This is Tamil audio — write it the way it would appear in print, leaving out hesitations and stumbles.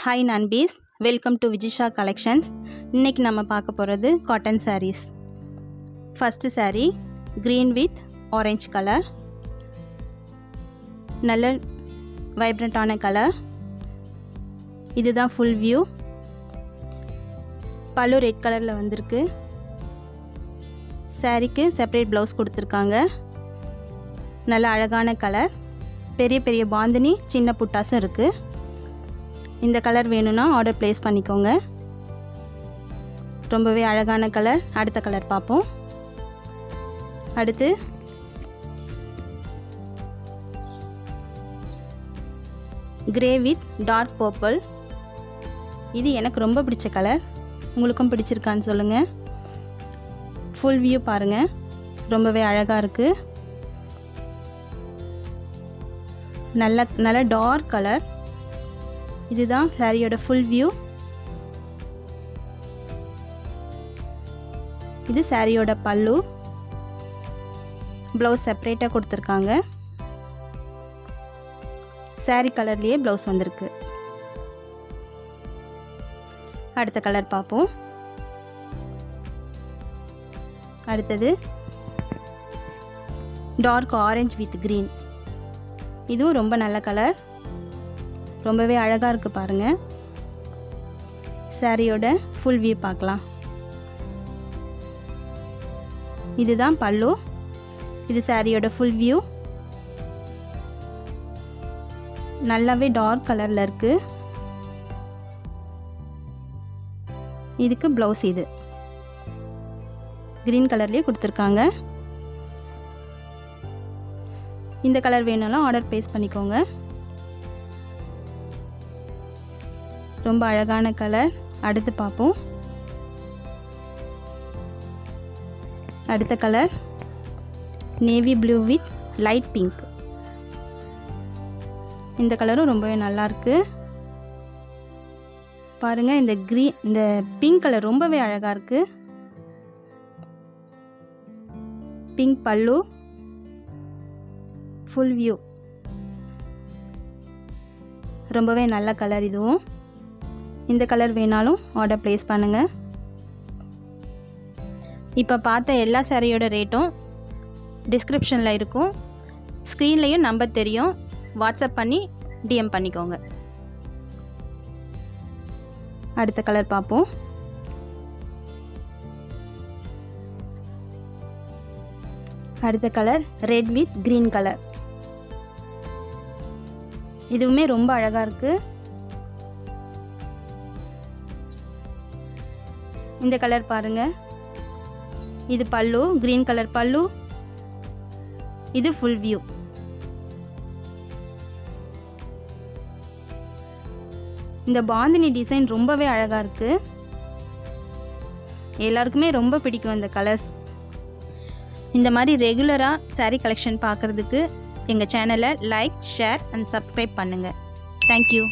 Hi Nanbis, welcome to Vijisha Collections. இன்னைக்கு நம்ம பார்க்க போகிறது cotton sarees. First saree green with orange color. நல்ல வைப்ரண்டான கலர். இதுதான் full view. பல்லு ரெட் கலரில் வந்திருக்கு. சாரீக்கு செப்பரேட் ப்ளவுஸ் கொடுத்துருக்காங்க. நல்ல அழகான கலர். பெரிய பெரிய பாந்தினி சின்ன புட்டாஸும் இருக்குது. இந்த கலர் வேணும்னா ஆர்டர் ப்ளேஸ் பண்ணிக்கோங்க. ரொம்பவே அழகான கலர். அடுத்த கலர் பார்ப்போம். அடுத்து கிரே வித் டார்க் பர்பிள். இது எனக்கு ரொம்ப பிடிச்ச கலர். உங்களுக்கும் பிடிச்சிருக்கான்னு சொல்லுங்கள். ஃபுல் வியூ பாருங்கள். ரொம்பவே அழகாக இருக்குது. நல்ல டார்க் கலர். இதுதான் சாரியோட ஃபுல் வியூ. இது சாரியோட பல்லு. ப்ளவுஸ் செப்பரேட்டாக கொடுத்துருக்காங்க. சாரி கலர்லேயே ப்ளவுஸ் வந்திருக்கு. அடுத்த கலர் பார்ப்போம். அடுத்தது டார்க் ஆரஞ்சு வித் க்ரீன். இதுவும் ரொம்ப நல்ல கலர். ரொம்பவே அழகாக இருக்குது பாருங்கள். சாரியோட ஃபுல் வியூ பார்க்கலாம். இதுதான் பல்லு. இது சாரியோட ஃபுல் வியூ. நல்லாவே டார்க் கலரில் இருக்குது. இதுக்கு ப்ளவுஸ் இது க்ரீன் கலர்லேயே கொடுத்துருக்காங்க. இந்த கலர் வேணும்னா ஆர்டர் ப்ளேஸ் பண்ணிக்கோங்க. ரொம்ப அழகான கலர். அடுத்து பார்ப்போம். அடுத்த colour navy blue with light pink. இந்த கலரும் ரொம்பவே நல்லாயிருக்கு பாருங்கள். இந்த பிங்க் கலர் ரொம்பவே அழகாக இருக்குது. பிங்க் பல்லு. Full view. ரொம்பவே நல்ல கலர். இதுவும் இந்த கலர் வேணாலும் ஆர்டர் ப்ளேஸ் பண்ணுங்கள். இப்போ பார்த்த எல்லா சாரியோட ரேட்டும் டிஸ்கிரிப்ஷனில் இருக்கும். ஸ்க்ரீன்லேயும் நம்பர் தெரியும். வாட்ஸ்அப் பண்ணி டிஎம் பண்ணிக்கோங்க. அடுத்த கலர் பார்ப்போம். அடுத்த colour red with green colour. இதுவுமே ரொம்ப அழகாக இருக்குது. இந்த கலர் பாருங்கள். இது பல்லு, க்ரீன் கலர் பல்லு. இது ஃபுல் வியூ. இந்த பாந்தினி டிசைன் ரொம்பவே அழகாக இருக்குது. எல்லாருக்குமே ரொம்ப பிடிக்கும் இந்த கலர்ஸ். இந்த மாதிரி ரெகுலராக சாரீ கலெக்ஷன் பார்க்குறதுக்கு எங்கள் சேனலை லைக், ஷேர் அண்ட் சப்ஸ்கிரைப் பண்ணுங்கள். தேங்க்யூ.